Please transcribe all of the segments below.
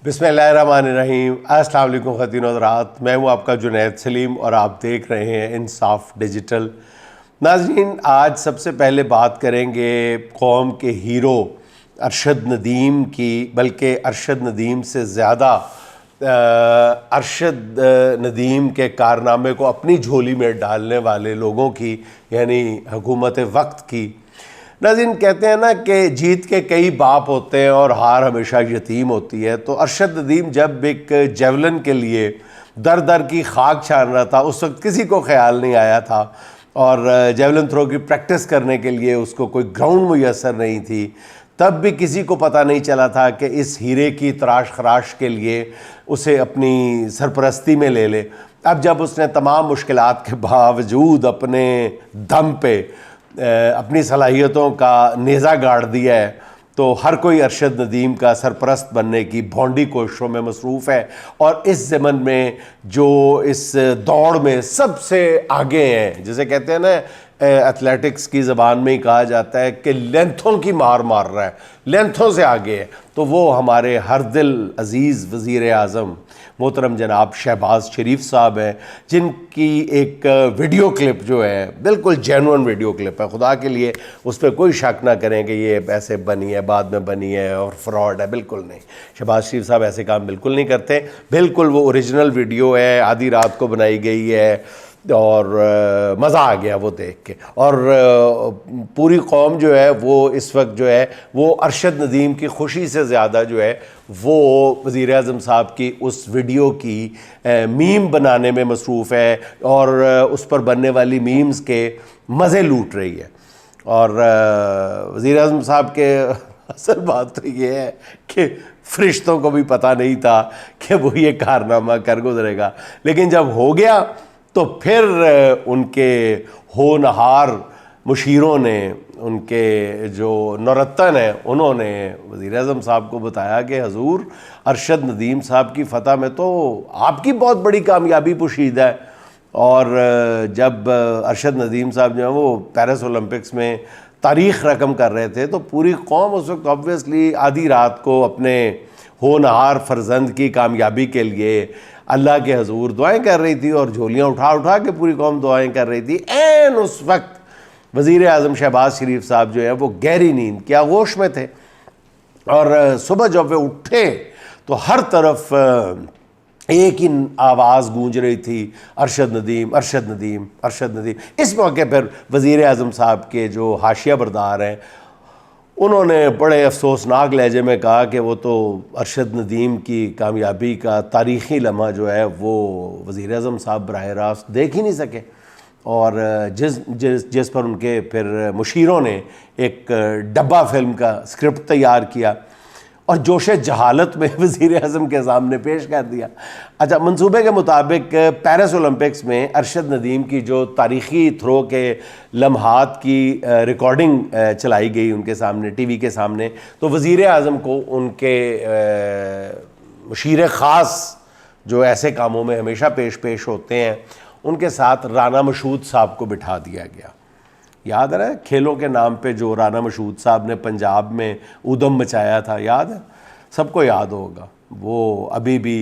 بسم اللہ الرحمن الرحیم۔ السلام علیکم خواتین و حضرات، میں ہوں آپ کا جنید سلیم اور آپ دیکھ رہے ہیں انصاف ڈیجیٹل۔ ناظرین، آج سب سے پہلے بات کریں گے قوم کے ہیرو ارشد ندیم کی، بلکہ ارشد ندیم سے زیادہ ارشد ندیم کے کارنامے کو اپنی جھولی میں ڈالنے والے لوگوں کی، یعنی حکومت وقت کی۔ ناظرین، کہتے ہیں نا کہ جیت کے کئی باپ ہوتے ہیں اور ہار ہمیشہ یتیم ہوتی ہے، تو ارشد ندیم جب ایک جیولن کے لیے در در کی خاک چھان رہا تھا، اس وقت کسی کو خیال نہیں آیا تھا، اور جیولن تھرو کی پریکٹس کرنے کے لیے اس کو کوئی گراؤنڈ میسر نہیں تھی، تب بھی کسی کو پتہ نہیں چلا تھا کہ اس ہیرے کی تراش خراش کے لیے اسے اپنی سرپرستی میں لے لے۔ اب جب اس نے تمام مشکلات کے باوجود اپنے دم پہ اپنی صلاحیتوں کا نیزہ گاڑ دیا ہے، تو ہر کوئی ارشد ندیم کا سرپرست بننے کی بھونڈی کوششوں میں مصروف ہے، اور اس ضمن میں جو اس دوڑ میں سب سے آگے ہیں، جسے کہتے ہیں نا ایتھلیٹکس کی زبان میں ہی کہا جاتا ہے کہ لینتھوں کی مار مار رہا ہے، لینتھوں سے آگے ہے، تو وہ ہمارے ہر دل عزیز وزیر اعظم محترم جناب شہباز شریف صاحب ہیں، جن کی ایک ویڈیو کلپ جو ہے بالکل جینوئن ویڈیو کلپ ہے، خدا کے لیے اس پہ کوئی شک نہ کریں کہ یہ ایسے بنی ہے، بعد میں بنی ہے اور فراڈ ہے، بالکل نہیں۔ شہباز شریف صاحب ایسے کام بالکل نہیں کرتے، بالکل وہ اوریجنل ویڈیو ہے، آدھی رات کو بنائی گئی ہے، اور مزہ آ گیا وہ دیکھ کے۔ اور پوری قوم جو ہے وہ اس وقت جو ہے وہ ارشد ندیم کی خوشی سے زیادہ جو ہے وہ وزیر اعظم صاحب کی اس ویڈیو کی میم بنانے میں مصروف ہے، اور اس پر بننے والی میمز کے مزے لوٹ رہی ہے۔ اور وزیر اعظم صاحب کے اصل بات تو یہ ہے کہ فرشتوں کو بھی پتہ نہیں تھا کہ وہ یہ کارنامہ کر گزرے گا، لیکن جب ہو گیا تو پھر ان کے ہونہار مشیروں نے، ان کے جو نورتن ہیں، انہوں نے وزیر اعظم صاحب کو بتایا کہ حضور، ارشد ندیم صاحب کی فتح میں تو آپ کی بہت بڑی کامیابی پوشیدہ ہے۔ اور جب ارشد ندیم صاحب جو ہیں وہ پیرس اولمپکس میں تاریخ رقم کر رہے تھے، تو پوری قوم اس وقت آبویسلی آدھی رات کو اپنے ہونہار فرزند کی کامیابی کے لیے اللہ کے حضور دعائیں کر رہی تھی، اور جھولیاں اٹھا اٹھا کے پوری قوم دعائیں کر رہی تھی۔ این اس وقت وزیر اعظم شہباز شریف صاحب جو ہے وہ گہری نیند کے آغوش میں تھے، اور صبح جب وہ اٹھے تو ہر طرف ایک ہی آواز گونج رہی تھی، ارشد ندیم، ارشد ندیم، ارشد ندیم۔ اس موقع پر وزیر اعظم صاحب کے جو حاشیہ بردار ہیں، انہوں نے بڑے افسوسناک لہجے میں کہا کہ وہ تو ارشد ندیم کی کامیابی کا تاریخی لمحہ جو ہے وہ وزیر اعظم صاحب براہ راست دیکھ ہی نہیں سکے، اور جس پر ان کے پھر مشیروں نے ایک ڈبہ فلم کا اسکرپٹ تیار کیا اور جوش جہالت میں وزیر اعظم کے سامنے پیش کر دیا۔ اچھا، منصوبے کے مطابق پیرس اولمپکس میں ارشد ندیم کی جو تاریخی تھرو کے لمحات کی ریکارڈنگ چلائی گئی ان کے سامنے، ٹی وی کے سامنے، تو وزیر اعظم کو ان کے مشیر خاص جو ایسے کاموں میں ہمیشہ پیش ہوتے ہیں، ان کے ساتھ رانا مشہود صاحب کو بٹھا دیا گیا۔ یاد ہے کھیلوں کے نام پہ جو رانا مشہود صاحب نے پنجاب میں ادھم مچایا تھا، یاد ہے؟ سب کو یاد ہوگا۔ وہ ابھی بھی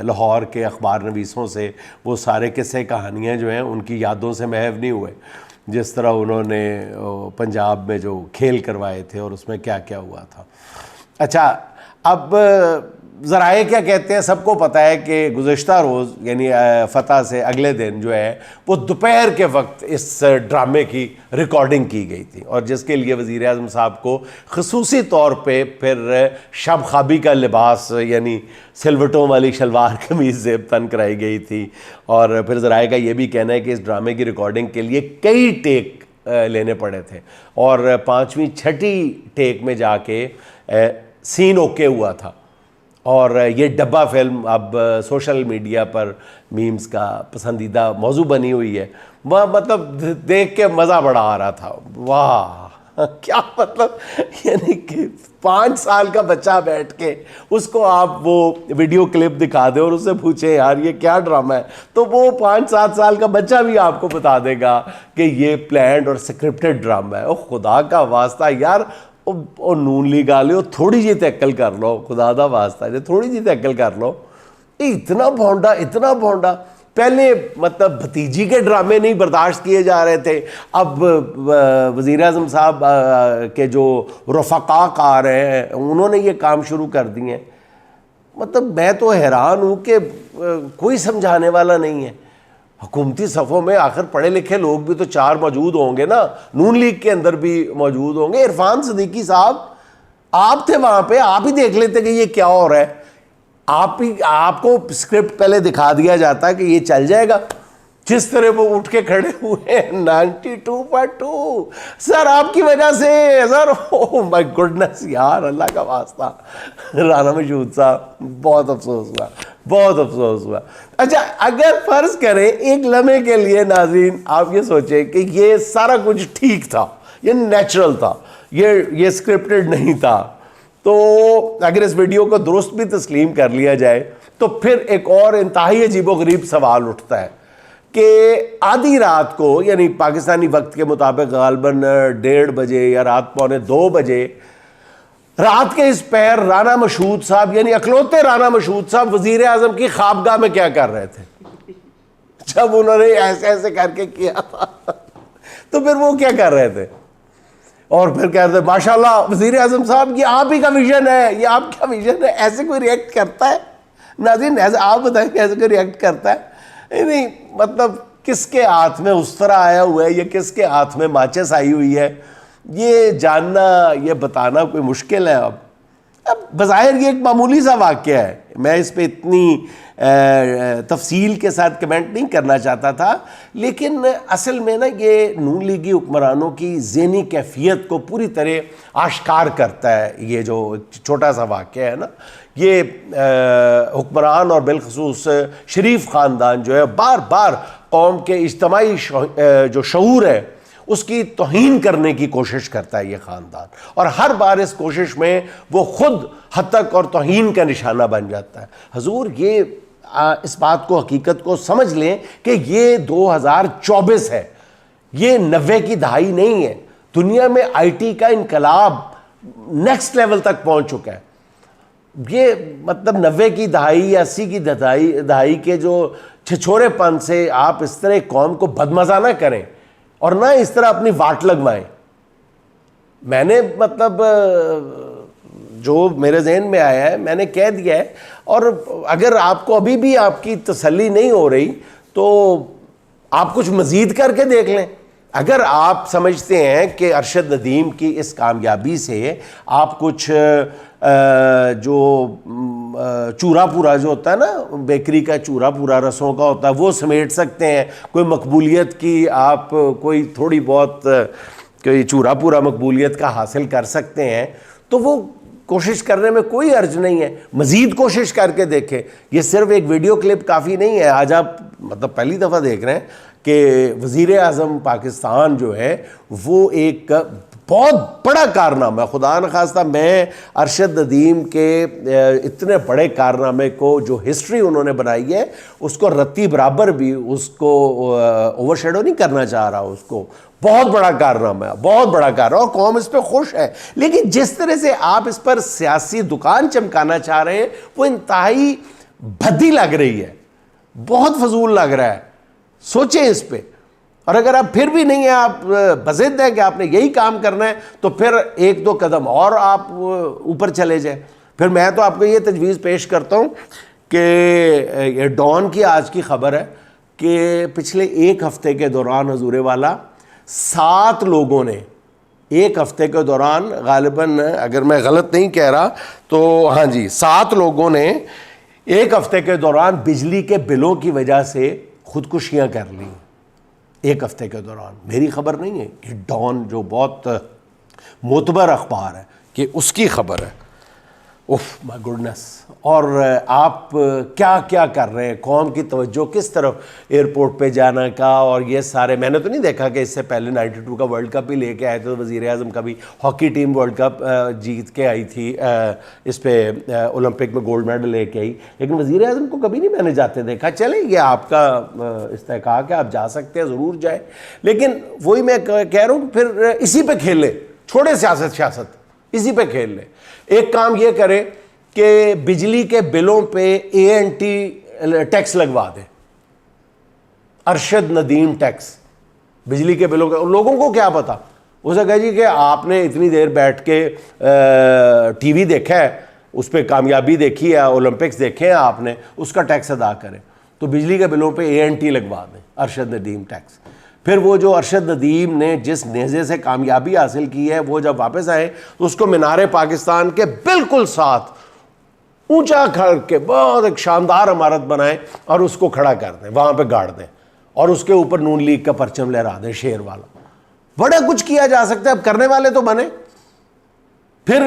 لاہور کے اخبار نویسوں سے وہ سارے قصے کہانیاں جو ہیں ان کی یادوں سے محو نہیں ہوئے، جس طرح انہوں نے پنجاب میں جو کھیل کروائے تھے اور اس میں کیا کیا ہوا تھا۔ اچھا، اب ذرائع کیا کہتے ہیں، سب کو پتہ ہے کہ گزشتہ روز یعنی فتح سے اگلے دن جو ہے وہ دوپہر کے وقت اس ڈرامے کی ریکارڈنگ کی گئی تھی، اور جس کے لیے وزیر اعظم صاحب کو خصوصی طور پہ پھر شب خوابی کا لباس یعنی سلوٹوں والی شلوار قمیض زیب تن کرائی گئی تھی، اور پھر ذرائع کا یہ بھی کہنا ہے کہ اس ڈرامے کی ریکارڈنگ کے لیے کئی ٹیک لینے پڑے تھے، اور 5ویں 6ٹی ٹیک میں جا کے سین اوکے ہوا تھا، اور یہ ڈبہ فلم اب سوشل میڈیا پر میمز کا پسندیدہ موضوع بنی ہوئی ہے۔ وہ مطلب دیکھ کے مزہ بڑا آ رہا تھا، واہ کیا مطلب، یعنی کہ 5 سال کا بچہ بیٹھ کے اس کو آپ وہ ویڈیو کلپ دکھا دیں اور اس سے پوچھیں یار یہ کیا ڈرامہ ہے، تو وہ 5-7 سال کا بچہ بھی آپ کو بتا دے گا کہ یہ پلانڈ اور سکرپٹڈ ڈرامہ ہے۔ او خدا کا واسطہ یار، او نون لیگ والے ہو تھوڑی جی تے عقل کر لو, خدا دا واسطہ جی تھوڑی جی تے عقل کر لو. اتنا بھونڈا. پہلے مطلب بھتیجی کے ڈرامے نہیں برداشت کیے جا رہے تھے, اب وزیر اعظم صاحب کے جو رفقا کار ہیں انہوں نے یہ کام شروع کر دیے ہیں. مطلب میں تو حیران ہوں کہ کوئی سمجھانے والا نہیں ہے. حکومتی صفوں میں آخر پڑھے لکھے لوگ بھی تو 4 موجود ہوں گے نا, نون لیگ کے اندر بھی موجود ہوں گے. عرفان صدیقی صاحب آپ تھے وہاں پہ, آپ ہی دیکھ لیتے کہ یہ کیا ہو رہا ہے. آپ کو اسکرپٹ پہلے دکھا دیا جاتا کہ یہ چل جائے گا. جس طرح وہ اٹھ کے کھڑے ہوئے 92.2 سر آپ کی وجہ سے سر. او مائی گڈنس یار, اللہ کا واسطہ رانا مشہود صاحب بہت افسوس ہوا. اچھا اگر فرض کریں ایک لمحے کے لیے ناظرین آپ یہ سوچیں کہ یہ سارا کچھ ٹھیک تھا, یہ نیچرل تھا, یہ اسکرپٹڈ نہیں تھا, تو اگر اس ویڈیو کو درست بھی تسلیم کر لیا جائے تو پھر ایک اور انتہائی عجیب و غریب سوال اٹھتا ہے کہ آدھی رات کو, یعنی پاکستانی وقت کے مطابق غالباً 1:30 بجے یا رات 1:45 بجے, رات کے اس پہر رانا مشہود صاحب یعنی اکلوتے رانا مشہود صاحب وزیر اعظم کی خوابگاہ میں کیا کر رہے تھے جب انہوں نے ایسے کر کے کیا تھا تو پھر وہ کیا کر رہے تھے. اور پھر کہتے ہیں ماشاءاللہ وزیر اعظم صاحب یہ آپ ہی کا ویژن ہے, یہ آپ کا ویژن ہے. ایسے کوئی ریئیکٹ کرتا ہے ناظرین؟ ایسے آپ بتائیں کہ ایسے کوئی ریئیکٹ کرتا ہے؟ نہیں, مطلب کس کے ہاتھ میں اس طرح آیا ہوا ہے یا کس کے ہاتھ میں ماچس آئی ہوئی ہے, یہ جاننا, یہ بتانا کوئی مشکل ہے. اب بظاہر یہ ایک معمولی سا واقعہ ہے, میں اس پہ اتنی تفصیل کے ساتھ کمنٹ نہیں کرنا چاہتا تھا, لیکن اصل میں نا یہ نون لیگی حکمرانوں کی ذہنی کیفیت کو پوری طرح آشکار کرتا ہے. یہ جو چھوٹا سا واقعہ ہے نا, یہ حکمران اور بالخصوص شریف خاندان جو ہے بار بار قوم کے اجتماعی جو شعور ہے اس کی توہین کرنے کی کوشش کرتا ہے یہ خاندان, اور ہر بار اس کوشش میں وہ خود ہتک اور توہین کا نشانہ بن جاتا ہے. حضور یہ اس بات کو, حقیقت کو سمجھ لیں کہ یہ 2024 ہے, یہ 90 کی دہائی نہیں ہے. دنیا میں آئی ٹی کا انقلاب نیکسٹ لیول تک پہنچ چکا ہے. یہ مطلب 90 کی دہائی یا 80 کی دہائی کے جو چھچورے پن سے آپ اس طرح قوم کو بدمزہ نہ کریں اور نہ اس طرح اپنی واٹ لگوائیں. میں نے مطلب جو میرے ذہن میں آیا ہے میں نے کہہ دیا ہے, اور اگر آپ کو ابھی بھی آپ کی تسلی نہیں ہو رہی تو آپ کچھ مزید کر کے دیکھ لیں. اگر آپ سمجھتے ہیں کہ ارشد ندیم کی اس کامیابی سے آپ کچھ جو چورا پورا جو ہوتا ہے نا, بیکری کا چورا پورا رسوں کا ہوتا ہے, وہ سمیٹ سکتے ہیں, کوئی مقبولیت کی آپ کوئی تھوڑی بہت کوئی چورا پورا مقبولیت کا حاصل کر سکتے ہیں, تو وہ کوشش کرنے میں کوئی حرج نہیں ہے. مزید کوشش کر کے دیکھیں. یہ صرف ایک ویڈیو کلپ کافی نہیں ہے. آج آپ مطلب پہلی دفعہ دیکھ رہے ہیں کہ وزیر اعظم پاکستان جو ہے وہ ایک بہت بڑا کارنامہ ہے. خدا نخواستہ میں ارشد ندیم کے اتنے بڑے کارنامے کو جو ہسٹری انہوں نے بنائی ہے اس کو رتی برابر بھی اس کو اوور شیڈو نہیں کرنا چاہ رہا. اس کو بہت بڑا کارنامہ ہے, بہت بڑا کارنامہ, اور قوم اس پہ خوش ہے. لیکن جس طرح سے آپ اس پر سیاسی دکان چمکانا چاہ رہے ہیں وہ انتہائی بھدی لگ رہی ہے, بہت فضول لگ رہا ہے. سوچیں اس پہ. اور اگر آپ پھر بھی نہیں ہیں, آپ بضد ہیں کہ آپ نے یہی کام کرنا ہے, تو پھر 1-2 قدم اور آپ اوپر چلے جائیں. پھر میں تو آپ کو یہ تجویز پیش کرتا ہوں کہ ڈان کی آج کی خبر ہے کہ پچھلے 1 ہفتے کے دوران حضور والا 7 لوگوں نے 1 ہفتے کے دوران, غالباً اگر میں غلط نہیں کہہ رہا تو ہاں جی 7 لوگوں نے 1 ہفتے کے دوران بجلی کے بلوں کی وجہ سے خودکشیاں کر لیں. 1 ہفتے کے دوران. میری خبر نہیں ہے, کہ ڈان جو بہت معتبر اخبار ہے کہ اس کی خبر ہے. اوف مائی گڈنس. اور آپ کیا کیا کر رہے ہیں, قوم کی توجہ کس طرف ایئرپورٹ پہ جانا کا, اور یہ سارے. میں نے تو نہیں دیکھا کہ اس سے پہلے 92 کا ورلڈ کپ بھی لے کے آئے تھے, وزیر اعظم کا بھی ہاکی ٹیم ورلڈ کپ جیت کے آئی تھی, اس پہ اولمپک میں گولڈ میڈل لے کے آئی, لیکن وزیر اعظم کو کبھی نہیں میں نے جاتے دیکھا. چلیں یہ آپ کا استحقاق ہے, آپ جا سکتے ہیں, ضرور جائیں. لیکن وہی میں کہہ رہا ہوں پھر اسی پہ کھیلیں, چھوڑے سیاست. کسی پہ کھیل لیں. ایک کام یہ کرے کہ بجلی کے بلوں پہ ANT ٹیکس لگوا دے, ارشد ندیم ٹیکس, بجلی کے بلوں کے. لوگوں کو کیا پتا, اسے کہا جی کہ آپ نے اتنی دیر بیٹھ کے ٹی وی دیکھا ہے, اس پہ کامیابی دیکھی ہے, اولمپکس دیکھے ہیں آپ نے, اس کا ٹیکس ادا کریں. تو بجلی کے بلوں پہ ANT لگوا دیں, ارشد ندیم ٹیکس. پھر وہ جو ارشد ندیم نے جس نیزے سے کامیابی حاصل کی ہے, وہ جب واپس آئے تو اس کو مینار پاکستان کے بالکل ساتھ اونچا کھڑ کے بہت ایک شاندار عمارت بنائیں اور اس کو کھڑا کر دیں, وہاں پہ گاڑ دیں, اور اس کے اوپر نون لیگ کا پرچم لہرا دیں, شیر والا. بڑا کچھ کیا جا سکتا ہے, اب کرنے والے تو بنے. پھر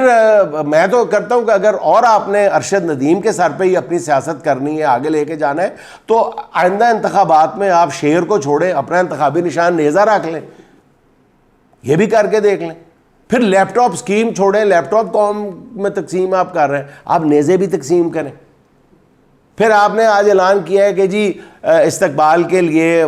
میں تو کرتا ہوں کہ اگر اور آپ نے ارشد ندیم کے سر پہ ہی اپنی سیاست کرنی ہے, آگے لے کے جانا ہے, تو آئندہ انتخابات میں آپ شیر کو چھوڑیں, اپنا انتخابی نشان نیزہ رکھ لیں, یہ بھی کر کے دیکھ لیں. پھر لیپ ٹاپ اسکیم چھوڑیں, لیپ ٹاپ قوم میں تقسیم آپ کر رہے ہیں, آپ نیزے بھی تقسیم کریں. پھر آپ نے آج اعلان کیا ہے کہ جی استقبال کے لیے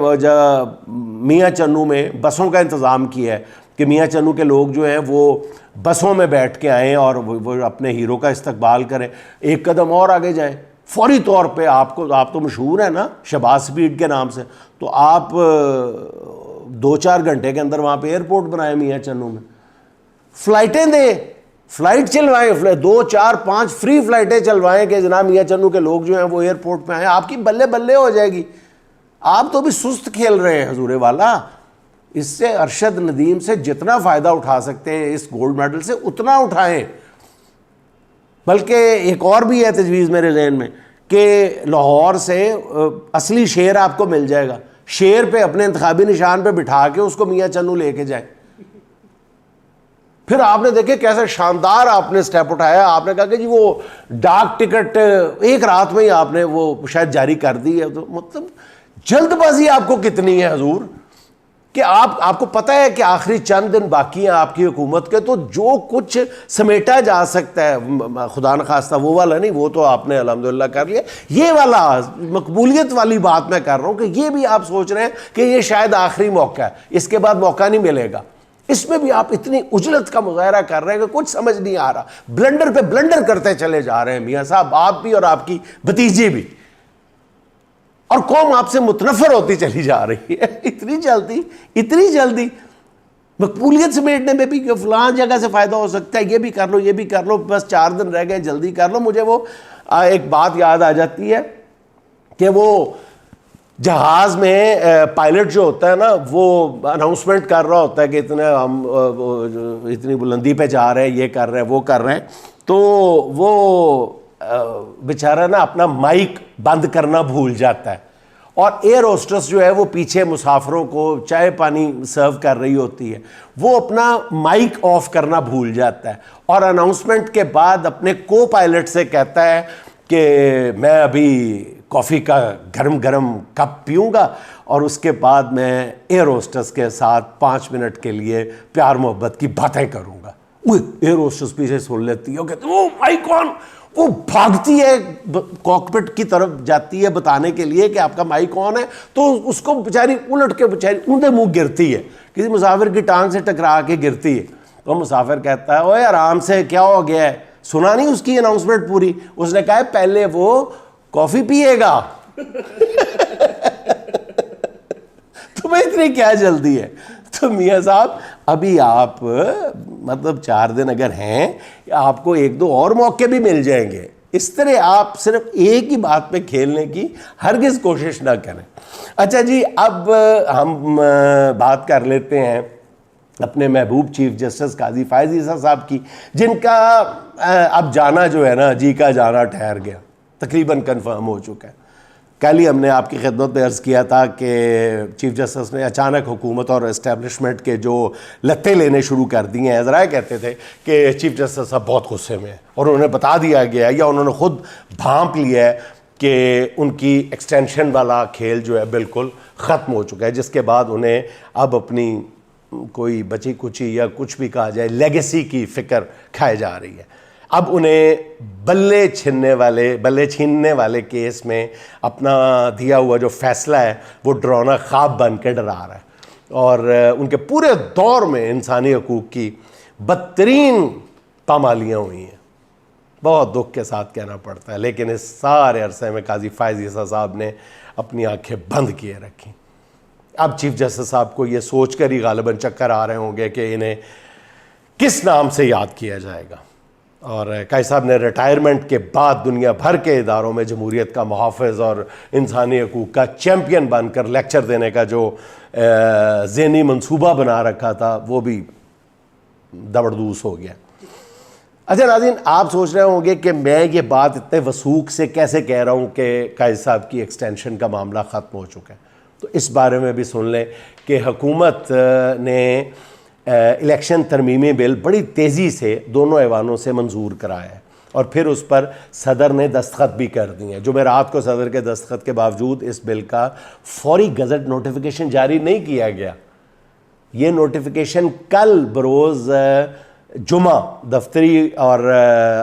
میاں چنو میں بسوں کا انتظام کیا ہے کہ میاں چنو کے لوگ جو ہیں وہ بسوں میں بیٹھ کے آئیں اور وہ اپنے ہیرو کا استقبال کریں. ایک قدم اور آگے جائیں, فوری طور پہ آپ تو مشہور ہیں نا شہباز سپیڈ کے نام سے, تو آپ 2-4 گھنٹے کے اندر وہاں پہ ایئرپورٹ بنائیں میاں چنو میں, فلائٹیں دیں, فلائٹ چلوائیں, 2-4-5 فری فلائٹیں چلوائیں کہ جناب میاں چنو کے لوگ جو ہیں وہ ایئرپورٹ پہ آئیں. آپ کی بلے بلے ہو جائے گی. آپ تو بھی سست کھیل رہے ہیں حضور والا. اس سے ارشد ندیم سے جتنا فائدہ اٹھا سکتے ہیں اس گولڈ میڈل سے اتنا اٹھائیں. بلکہ ایک اور بھی ہے تجویز میرے ذہن میں کہ لاہور سے اصلی شیر آپ کو مل جائے گا, شیر پہ اپنے انتخابی نشان پہ بٹھا کے اس کو میاں چنو لے کے جائیں. پھر آپ نے دیکھے کیسے شاندار آپ نے سٹیپ اٹھایا. آپ نے کہا کہ جی وہ ڈاک ٹکٹ ایک رات میں ہی آپ نے وہ شاید جاری کر دی ہے. تو مطلب جلد بازی آپ کو کتنی ہے حضور, کہ آپ کو پتہ ہے کہ آخری چند دن باقی ہیں آپ کی حکومت کے, تو جو کچھ سمیٹا جا سکتا ہے, خدا نخواستہ وہ والا نہیں, وہ تو آپ نے الحمدللہ کر لیا, یہ والا مقبولیت والی بات میں کر رہا ہوں کہ یہ بھی آپ سوچ رہے ہیں کہ یہ شاید آخری موقع ہے, اس کے بعد موقع نہیں ملے گا. اس میں بھی آپ اتنی اجلت کا مظاہرہ کر رہے ہیں کہ کچھ سمجھ نہیں آ رہا, بلنڈر پہ بلنڈر کرتے چلے جا رہے ہیں میاں صاحب, آپ بھی اور آپ کی بھتیجی بھی, اور قوم آپ سے متنفر ہوتی چلی جا رہی ہے. اتنی جلدی مقبولیت سمیٹنے میں بھی کہ فلاں جگہ سے فائدہ ہو سکتا ہے, یہ بھی کر لو, یہ بھی کر لو, بس 4 دن رہ گئے, جلدی کر لو. مجھے وہ ایک بات یاد آ جاتی ہے کہ وہ جہاز میں پائلٹ جو ہوتا ہے نا, وہ اناؤنسمنٹ کر رہا ہوتا ہے کہ ہم اتنی بلندی پہ جا رہے ہیں, یہ کر رہے ہیں, وہ کر رہے ہیں, تو وہ بیچارہ نا اپنا مائک بند کرنا بھول جاتا ہے, اور ایئر ہوسٹس جو ہے وہ پیچھے مسافروں کو چائے پانی سرو کر رہی ہوتی ہے, وہ اپنا مائک آف کرنا بھول جاتا ہے, اور اناؤنسمنٹ کے بعد اپنے کو پائلٹ سے کہتا ہے کہ میں ابھی کافی کا گرم گرم کپ پیوں گا, اور اس کے بعد میں ایئر ہوسٹس کے ساتھ 5 منٹ کے لیے پیار محبت کی باتیں کروں گا. ایئر ہوسٹس پیچھے سن لیتی ہے, وہ کہتے ہیں وہ مائک آن, وہ بھاگتی ہے کاکپٹ کی طرف جاتی ہے بتانے کے لیے کہ آپ کا مائک آن ہے, تو اس کو بیچاری الٹ کے بیچاری اونڈے منہ گرتی ہے, کسی مسافر کی ٹانگ سے ٹکرا کے گرتی ہے. تو مسافر کہتا ہے اوے آرام سے, کیا ہو گیا ہے, سنا نہیں اس کی اناؤنسمنٹ پوری؟ اس نے کہا ہے پہلے وہ کافی پیے گا. تمہیں اتنی کیا جلدی ہے؟ تو میاں صاحب ابھی آپ مطلب 4 دن اگر ہیں, آپ کو 1-2 اور موقع بھی مل جائیں گے. اس طرح آپ صرف ایک ہی بات پہ کھیلنے کی ہرگز کوشش نہ کریں. اچھا جی, اب ہم بات کر لیتے ہیں اپنے محبوب چیف جسٹس قاضی فائز عیسیٰ صاحب کی, جن کا اب جانا جو ہے نا, جی کا جانا ٹھہر گیا, تقریباً کنفرم ہو چکا ہے. کل ہی ہم نے آپ کی خدمت میں عرض کیا تھا کہ چیف جسٹس نے اچانک حکومت اور اسٹیبلشمنٹ کے جو لتے لینے شروع کر دی ہیں. ذرا کہتے تھے کہ چیف جسٹس صاحب بہت غصے میں ہیں, اور انہوں نے بتا دیا گیا ہے یا انہوں نے خود بھانپ لیا ہے کہ ان کی ایکسٹینشن والا کھیل جو ہے بالکل ختم ہو چکا ہے, جس کے بعد انہیں اب اپنی کوئی بچی کچی یا کچھ بھی کہا جائے لیگیسی کی فکر کھائے جا رہی ہے. اب انہیں بلے چھیننے والے کیس میں اپنا دیا ہوا جو فیصلہ ہے وہ ڈراؤنا خواب بن کے ڈرا رہا ہے, اور ان کے پورے دور میں انسانی حقوق کی بدترین پامالیاں ہوئی ہیں، بہت دکھ کے ساتھ کہنا پڑتا ہے، لیکن اس سارے عرصے میں قاضی فائز عیسیٰ صاحب نے اپنی آنکھیں بند کیے رکھی۔ اب چیف جسٹس صاحب کو یہ سوچ کر ہی غالباً چکر آ رہے ہوں گے کہ انہیں کس نام سے یاد کیا جائے گا، اور قاضی صاحب نے ریٹائرمنٹ کے بعد دنیا بھر کے اداروں میں جمہوریت کا محافظ اور انسانی حقوق کا چیمپئن بن کر لیکچر دینے کا جو ذہنی منصوبہ بنا رکھا تھا وہ بھی دبردوس ہو گیا۔ اچھا ناظرین، آپ سوچ رہے ہوں گے کہ میں یہ بات اتنے وثوق سے کیسے کہہ رہا ہوں کہ قاضی صاحب کی ایکسٹینشن کا معاملہ ختم ہو چکا ہے، تو اس بارے میں بھی سن لیں کہ حکومت نے الیکشن ترمیمی بل بڑی تیزی سے دونوں ایوانوں سے منظور کرایا ہے، اور پھر اس پر صدر نے دستخط بھی کر دی ہیں۔ جمعرات کو صدر کے دستخط کے باوجود اس بل کا فوری گزٹ نوٹیفیکیشن جاری نہیں کیا گیا۔ یہ نوٹیفیکیشن کل بروز جمعہ دفتری اور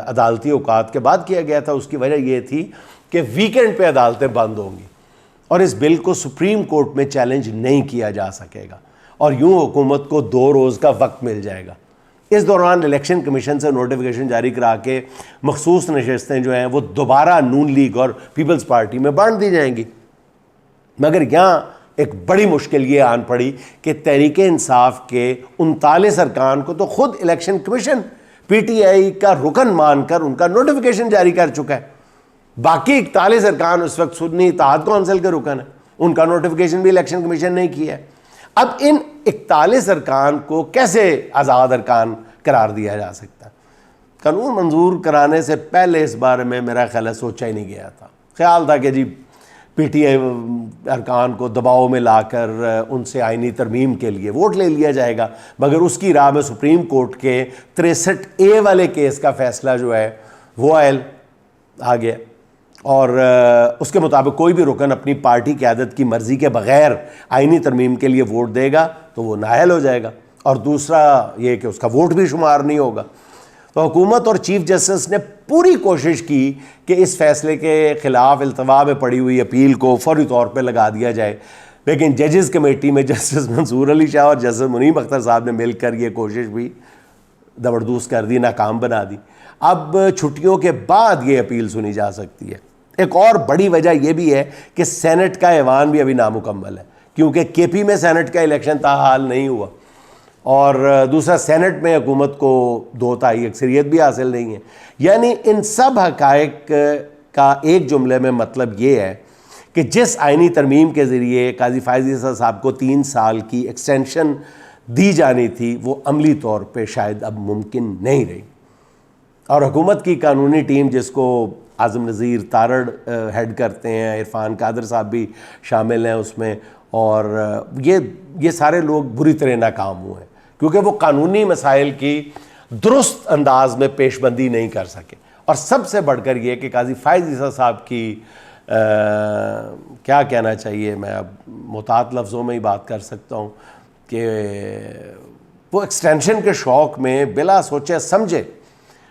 عدالتی اوقات کے بعد کیا گیا تھا۔ اس کی وجہ یہ تھی کہ ویکینڈ پہ عدالتیں بند ہوں گی اور اس بل کو سپریم کورٹ میں چیلنج نہیں کیا جا سکے گا، اور یوں حکومت کو 2 روز کا وقت مل جائے گا۔ اس دوران الیکشن کمیشن سے نوٹیفیکیشن جاری کرا کے مخصوص نشستیں جو ہیں وہ دوبارہ نون لیگ اور پیپلز پارٹی میں بانٹ دی جائیں گی۔ مگر یہاں ایک بڑی مشکل یہ آن پڑی کہ تحریک انصاف کے 39 ارکان کو تو خود election commission P T I کا رکن مان کر ان کا نوٹیفیکیشن جاری کر چکا ہے، باقی 41 ارکان اس وقت سنی اتحاد کونسل کے رکن ہیں، ان کا نوٹیفیکیشن بھی الیکشن کمیشن نے کیا ہے۔ اب ان 41 ارکان کو کیسے آزاد ارکان قرار دیا جا سکتا ہے؟ قانون منظور کرانے سے پہلے اس بارے میں میرا خیال ہے سوچا ہی نہیں گیا تھا۔ خیال تھا کہ جی پی ٹی آئی ارکان کو دباؤ میں لا کر ان سے آئینی ترمیم کے لیے ووٹ لے لیا جائے گا، مگر اس کی راہ میں سپریم کورٹ کے 63A والے کیس کا فیصلہ جو ہے وہ آ گیا، اور اس کے مطابق کوئی بھی رکن اپنی پارٹی قیادت کی مرضی کے بغیر آئینی ترمیم کے لیے ووٹ دے گا تو وہ نااہل ہو جائے گا، اور دوسرا یہ کہ اس کا ووٹ بھی شمار نہیں ہوگا۔ تو حکومت اور چیف جسٹس نے پوری کوشش کی کہ اس فیصلے کے خلاف التوا میں پڑی ہوئی اپیل کو فوری طور پہ لگا دیا جائے، لیکن ججز کمیٹی میں جسٹس منصور علی شاہ اور جسٹس منیم اختر صاحب نے مل کر یہ کوشش بھی زبردوز کر دی، ناکام بنا دی۔ اب چھٹیوں کے بعد یہ اپیل سنی جا سکتی ہے۔ ایک اور بڑی وجہ یہ بھی ہے کہ سینٹ کا ایوان بھی ابھی نامکمل ہے، کیونکہ کے پی میں سینٹ کا الیکشن تاحال نہیں ہوا، اور دوسرا سینٹ میں حکومت کو 2/3 اکثریت بھی حاصل نہیں ہے۔ یعنی ان سب حقائق کا ایک جملے میں مطلب یہ ہے کہ جس آئینی ترمیم کے ذریعے قاضی فائز عیسیٰ صاحب کو 3 سال کی ایکسٹینشن دی جانی تھی وہ عملی طور پہ شاید اب ممکن نہیں رہی، اور حکومت کی قانونی ٹیم جس کو اعظم نذیر تارڑ ہیڈ کرتے ہیں، عرفان قادر صاحب بھی شامل ہیں اس میں، اور یہ سارے لوگ بری طرح ناکام ہوئے ہیں کیونکہ وہ قانونی مسائل کی درست انداز میں پیش بندی نہیں کر سکے۔ اور سب سے بڑھ کر یہ کہ قاضی فائز عیسیٰ صاحب کی کیا کہنا چاہیے، میں اب محتاط لفظوں میں ہی بات کر سکتا ہوں کہ وہ ایکسٹینشن کے شوق میں بلا سوچے سمجھے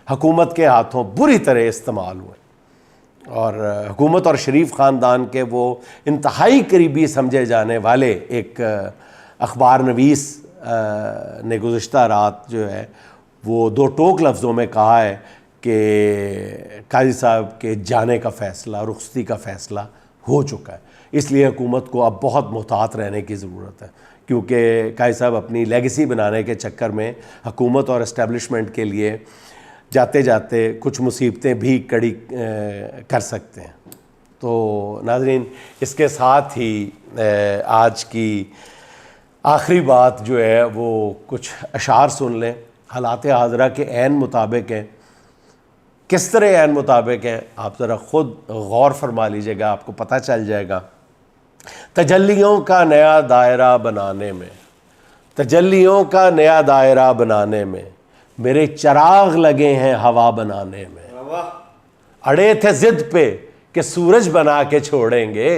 حکومت کے ہاتھوں بری طرح استعمال ہوئے، اور حکومت اور شریف خاندان کے وہ انتہائی قریبی سمجھے جانے والے ایک اخبار نویس نے گزشتہ رات جو ہے وہ 2 ٹوک لفظوں میں کہا ہے کہ قاضی صاحب کے جانے کا فیصلہ، رخصتی کا فیصلہ ہو چکا ہے۔ اس لیے حکومت کو اب بہت محتاط رہنے کی ضرورت ہے، کیونکہ قاضی صاحب اپنی لیگیسی بنانے کے چکر میں حکومت اور اسٹیبلشمنٹ کے لیے جاتے جاتے کچھ مصیبتیں بھی کڑی کر سکتے ہیں۔ تو ناظرین، اس کے ساتھ ہی آج کی آخری بات جو ہے وہ کچھ اشعار سن لیں، حالات حاضرہ کے عین مطابق ہیں۔ کس طرح عین مطابق ہیں آپ ذرا خود غور فرما لیجئے گا، آپ کو پتہ چل جائے گا۔ تجلیوں کا نیا دائرہ بنانے میں، تجلیوں کا نیا دائرہ بنانے میں میرے چراغ لگے ہیں ہوا بنانے میں، اڑے تھے ضد پہ کہ سورج بنا کے چھوڑیں گے،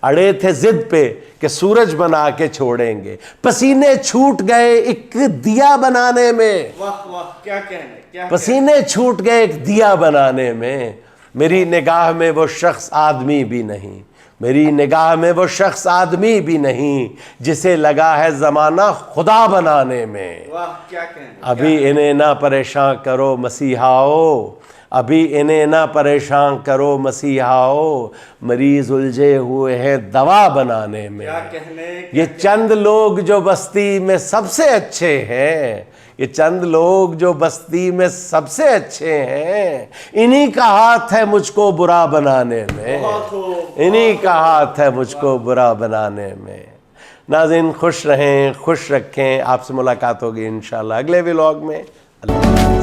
اڑے تھے ضد پہ کہ سورج بنا کے چھوڑیں گے، پسینے چھوٹ گئے ایک دیا بنانے میں، واہ واہ کیا کہنے، پسینے چھوٹ گئے ایک دیا بنانے میں، میری نگاہ میں وہ شخص آدمی بھی نہیں، میری نگاہ میں وہ شخص آدمی بھی نہیں جسے لگا ہے زمانہ خدا بنانے میں. واہ کیا کہنے. ابھی انہیں نہ پریشان کرو مسیحاؤ، ابھی انہیں نہ پریشان کرو مسیحاؤ، مریض الجھے ہوئے ہیں دوا بنانے میں. کیا کہنے. یہ چند لوگ جو بستی میں سب سے اچھے ہیں، یہ چند لوگ جو بستی میں سب سے اچھے ہیں، انہی کا ہاتھ ہے مجھ کو برا بنانے میں، انہی کا ہاتھ ہے مجھ کو برا بنانے میں. ناظرین خوش رہیں، خوش رکھیں. آپ سے ملاقات ہوگی انشاءاللہ اگلے ولاگ میں. اللہ حافظ.